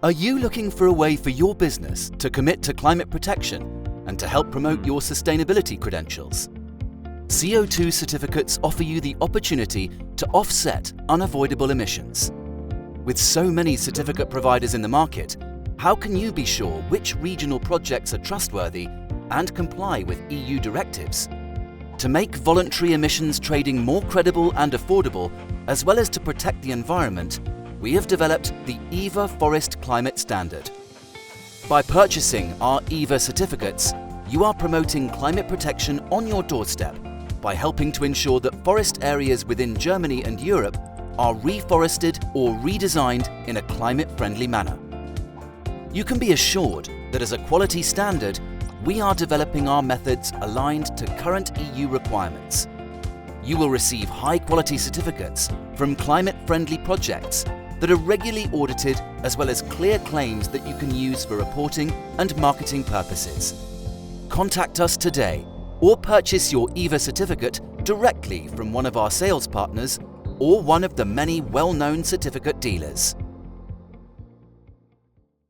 Are you looking for a way for your business to commit to climate protection and to help promote your sustainability credentials? CO2 certificates offer you the opportunity to offset unavoidable emissions. With so many certificate providers in the market, how can you be sure which regional projects are trustworthy and comply with EU directives? To make voluntary emissions trading more credible and affordable, as well as to protect the environment, we have developed the EVA Forest Climate Standard. By purchasing our EVA certificates, you are promoting climate protection on your doorstep by helping to ensure that forest areas within Germany and Europe are reforested or redesigned in a climate-friendly manner. You can be assured that as a quality standard, we are developing our methods aligned to current EU requirements. You will receive high-quality certificates from climate-friendly projects that are regularly audited, as well as clear claims that you can use for reporting and marketing purposes. Contact us today or purchase your EVA certificate directly from one of our sales partners or one of the many well-known certificate dealers.